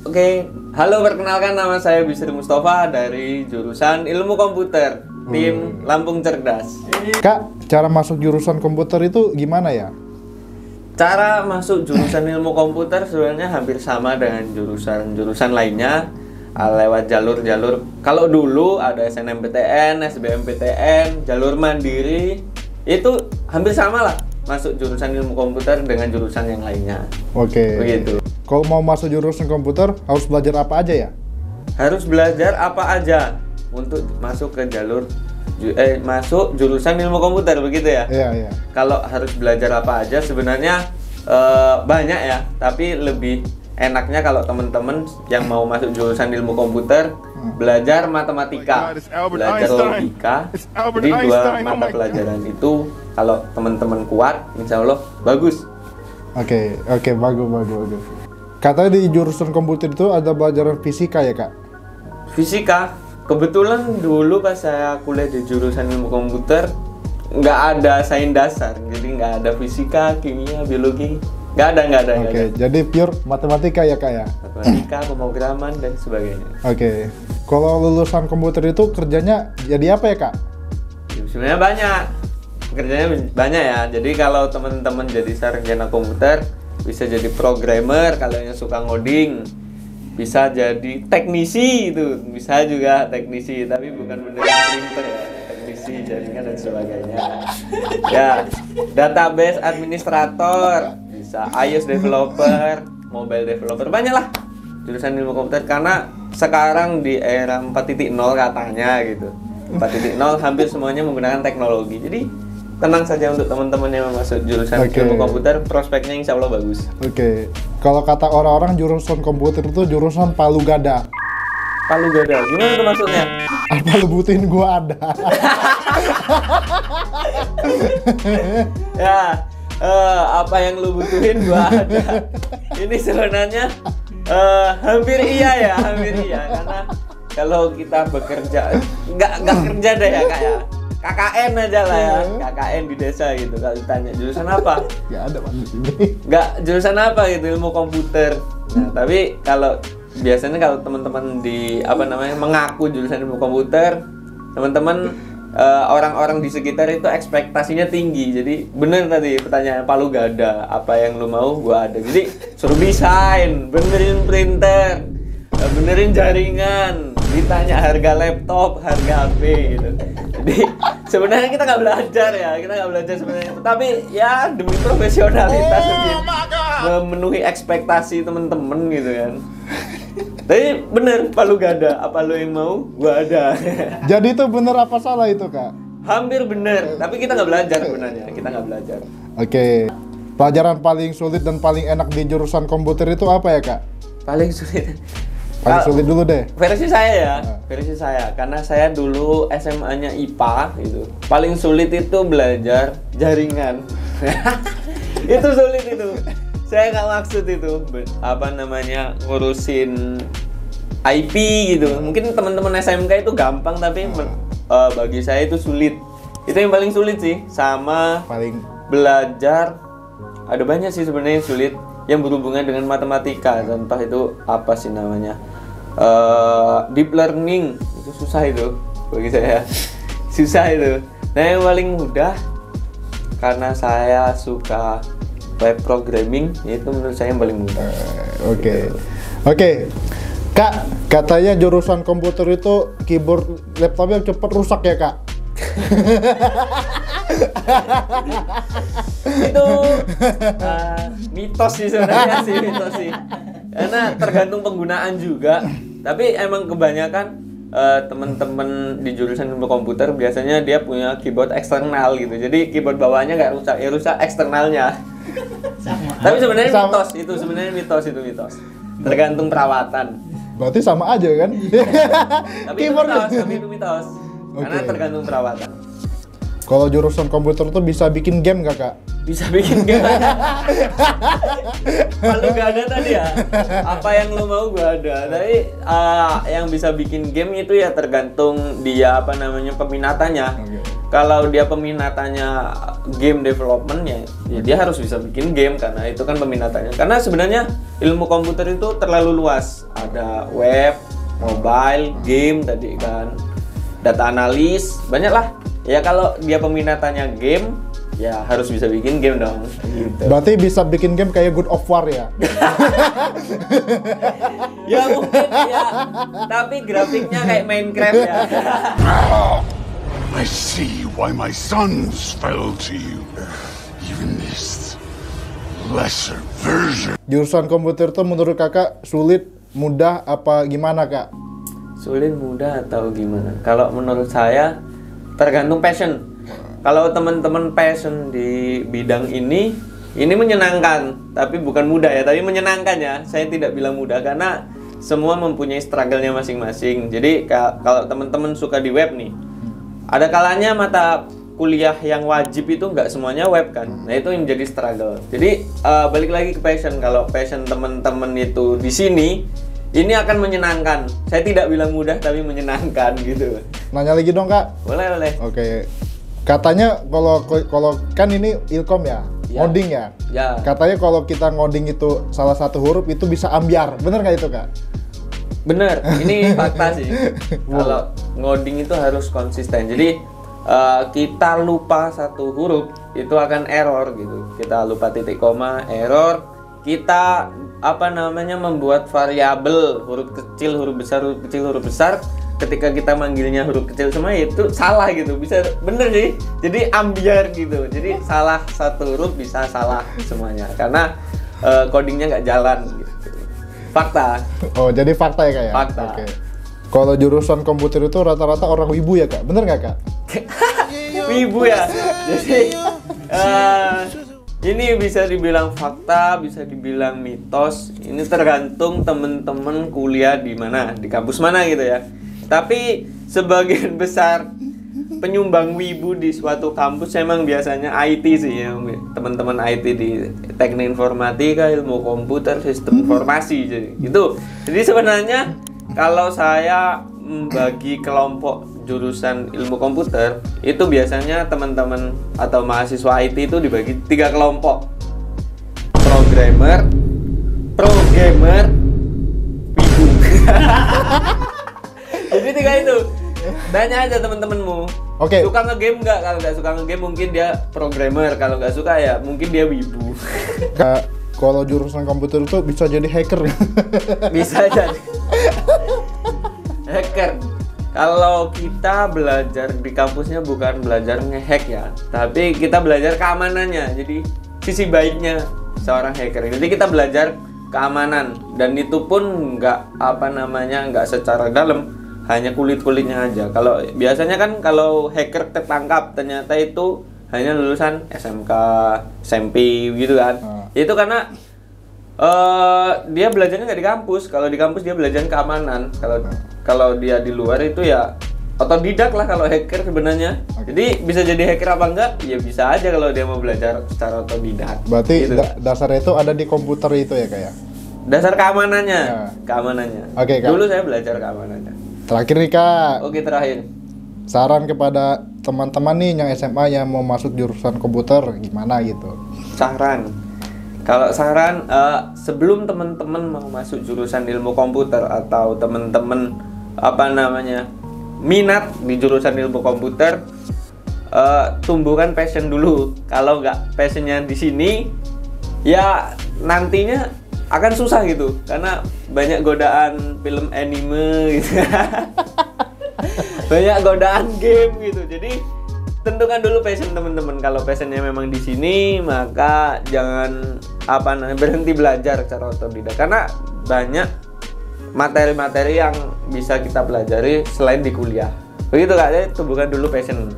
Oke, halo, perkenalkan nama saya Bisri Mustafa dari jurusan Ilmu Komputer, tim Lampung Cerdas. Kak, cara masuk jurusan komputer itu gimana ya? Cara masuk jurusan Ilmu Komputer sebenarnya hampir sama dengan jurusan lainnya, lewat jalur-jalur. Kalau dulu ada SNMPTN, SBMPTN, jalur mandiri, itu hampir sama lah masuk jurusan Ilmu Komputer dengan jurusan yang lainnya. Oke. Begitu. Kalau mau masuk jurusan komputer harus belajar apa aja ya? Harus belajar apa aja untuk masuk ke masuk jurusan Ilmu Komputer, begitu ya? Iya. Kalau harus belajar apa aja sebenarnya banyak ya, tapi lebih enaknya kalau teman-teman yang mau masuk jurusan Ilmu Komputer belajar matematika, belajar logika. Jadi dua mata pelajaran itu kalau teman-teman kuat, insya Allah bagus. Oke, bagus. Katanya di jurusan komputer itu ada pelajaran fisika ya, Kak? Fisika, kebetulan dulu pas saya kuliah di jurusan Ilmu Komputer nggak ada sains dasar, jadi nggak ada fisika, kimia, biologi, nggak ada. Oke, jadi pure matematika ya, Kak ya? Matematika, pemrograman dan sebagainya. Oke, kalau lulusan komputer itu kerjanya jadi apa ya, Kak? Sebenarnya kerjanya banyak ya. Jadi kalau teman-teman jadi sarjana komputer bisa jadi programmer, kalau yang suka ngoding, bisa jadi teknisi, itu bisa juga teknisi, tapi bukan beneran printer ya, teknisi jaringan dan sebagainya. Ya, database administrator, bisa iOS developer, mobile developer, banyak lah jurusan Ilmu Komputer, karena sekarang di era 4.0 katanya gitu. 4.0 hampir semuanya menggunakan teknologi. Jadi tenang saja untuk teman-teman yang masuk jurusan Ilmu Komputer, prospeknya insya Allah bagus. Oke, kalau kata orang-orang jurusan komputer itu jurusan palu gada. Palu gada, gimana tuh maksudnya? Apa lu butuhin gua ada? Ya, apa yang lu butuhin gua ada. Ini sebenarnya hampir iya, karena kalau kita bekerja, nggak kerja deh ya, Kak ya. KKN aja lah ya, KKN di desa gitu. Kalau ditanya jurusan apa? Nggak ada Pak di sini. Nggak, jurusan apa gitu, Ilmu Komputer. Nah, tapi kalau biasanya kalau teman-teman mengaku jurusan Ilmu Komputer, teman-teman orang-orang di sekitar itu ekspektasinya tinggi. Jadi bener tadi pertanyaan palu gada, apa yang lu mau gua ada. Jadi suruh desain, benerin printer, benerin jaringan, ditanya harga laptop, harga HP gitu. Jadi sebenarnya kita nggak belajar sebenarnya, tapi ya demi profesionalitas memenuhi ekspektasi temen-temen gitu kan. Tapi bener, palu gada, apa lo yang mau gua ada. Jadi itu bener apa salah itu, Kak? Hampir bener, tapi kita nggak belajar sebenarnya, kita nggak belajar. Oke, pelajaran paling sulit dan paling enak di jurusan komputer itu apa ya, Kak? Paling sulit. Paling sulit dulu deh. Versi saya, karena saya dulu SMA-nya IPA gitu. Paling sulit itu belajar jaringan. Itu sulit itu. Saya nggak maksud itu ngurusin IP gitu. Mungkin teman-teman SMK itu gampang, tapi bagi saya itu sulit. Itu yang paling sulit sih. Sama Paling belajar, ada banyak sih sebenarnya yang sulit yang berhubungan dengan matematika. Contoh itu apa sih namanya? Deep learning, itu susah itu bagi saya. Susah itu. Nah, yang paling mudah karena saya suka web programming, itu menurut saya yang paling mudah. Oke. Kak, katanya jurusan komputer itu keyboard laptopnya cepat rusak ya, Kak? Itu mitos sih sebenarnya sih. Karena tergantung penggunaan juga. Tapi emang kebanyakan teman-teman di jurusan Ilmu Komputer biasanya dia punya keyboard eksternal gitu. Jadi keyboard bawahnya nggak rusak, ya rusak eksternalnya. Tapi sebenarnya mitos itu mitos. Tergantung perawatan. Berarti sama aja kan? Tapi itu mitos. Karena tergantung perawatan. Kalau jurusan komputer tuh bisa bikin game nggak, Kak? bisa bikin game. Kalau nggak ada tadi ya, apa yang lu mau gua ada. Tapi yang bisa bikin game itu ya tergantung dia apa namanya peminatannya. Oke. Kalau dia peminatannya game development ya dia harus bisa bikin game karena itu kan peminatannya. Karena sebenarnya ilmu komputer itu terlalu luas. Ada web, mobile, game tadi kan, data analis, banyak lah. Ya kalau dia peminatannya game, ya harus bisa bikin game dong. Gitu. Berarti bisa bikin game kayak God of War ya? Ya mungkin ya, tapi grafiknya kayak Minecraft ya. I see why my sons fell to you. Even this lesser version. Jurusan komputer tuh menurut kakak sulit, mudah, apa gimana kak? Sulit, mudah atau gimana? Kalau menurut saya tergantung passion. Kalau teman-teman passion di bidang ini menyenangkan, tapi bukan mudah ya, tapi menyenangkan ya. Saya tidak bilang mudah karena semua mempunyai struggle-nya masing-masing. Jadi kalau teman-teman suka di web nih, ada kalanya mata kuliah yang wajib itu nggak semuanya web kan. Nah itu yang jadi struggle. Jadi balik lagi ke passion. Kalau passion teman-teman itu di sini, ini akan menyenangkan. Saya tidak bilang mudah tapi menyenangkan gitu. Nanya lagi dong kak. Boleh. Oke. Katanya kalau kan ini ilkom ya, Ya. ngoding ya. Ya. Katanya kalau kita ngoding itu salah satu huruf itu bisa ambiar. Bener nggak itu kak? Bener, ini fakta sih. Kalau ngoding itu harus konsisten. Jadi kita lupa satu huruf itu akan error gitu. Kita lupa titik koma, error. Kita membuat variabel huruf kecil, huruf besar, huruf kecil, huruf besar. Ketika kita manggilnya huruf kecil semua itu salah gitu. Bisa bener sih. Jadi ambiar gitu. Jadi salah satu huruf bisa salah semuanya karena codingnya nggak jalan gitu. Fakta. Oh jadi fakta ya kak ya? Fakta. Oke. Kalau jurusan komputer itu rata-rata orang wibu ya kak? Bener nggak kak? Wibu ya. Jadi ini bisa dibilang fakta, bisa dibilang mitos. Ini tergantung temen-temen kuliah di mana, di kampus mana gitu ya. Tapi sebagian besar penyumbang wibu di suatu kampus memang biasanya IT sih ya, teman-teman IT di teknik informatika, ilmu komputer, sistem informasi jadi gitu. Jadi sebenarnya kalau saya membagi kelompok jurusan ilmu komputer itu biasanya teman-teman atau mahasiswa IT itu dibagi 3 kelompok. Programmer, pro gamer, wibu. Jadi 3 itu. Tanya aja teman-temanmu. Oke. Suka nge-game nggak? Kalau nggak suka nge-game mungkin dia programmer. Kalau nggak suka ya mungkin dia wibu. Kak, kalau jurusan komputer itu bisa jadi hacker. Bisa jadi hacker. Kalau kita belajar di kampusnya bukan belajar nge-hack ya, tapi kita belajar keamanannya. Jadi sisi baiknya seorang hacker. Jadi kita belajar keamanan dan itu pun nggak secara dalam, hanya kulit-kulitnya aja. Kalau biasanya kan kalau hacker tertangkap ternyata itu hanya lulusan SMK, SMP gitu kan. Itu karena dia belajarnya nggak di kampus. Kalau di kampus dia belajar keamanan. Kalau dia di luar itu ya otodidak lah kalau hacker sebenarnya. Jadi bisa jadi hacker apa enggak? Ya bisa aja kalau dia mau belajar secara otodidak. Berarti gitu. dasarnya itu ada di komputer itu ya kak ya? Dasar keamanannya, Ya. keamanannya. Oke, Kak. Dulu saya belajar keamanannya. Terakhir nih kak, Oke, terakhir. saran kepada teman-teman nih yang SMA yang mau masuk jurusan komputer gimana gitu? Saran. Kalau saran sebelum teman-teman mau masuk jurusan ilmu komputer atau teman-teman minat di jurusan ilmu komputer, tumbuhkan passion dulu. Kalau nggak passionnya di sini, ya nantinya akan susah gitu karena banyak godaan film anime gitu. Banyak godaan game gitu. Jadi tentukan dulu passion teman-teman. Kalau passionnya memang di sini, maka jangan berhenti belajar secara otodidak karena banyak materi-materi yang bisa kita pelajari selain di kuliah. Begitu Kak, tumbuhkan dulu passion.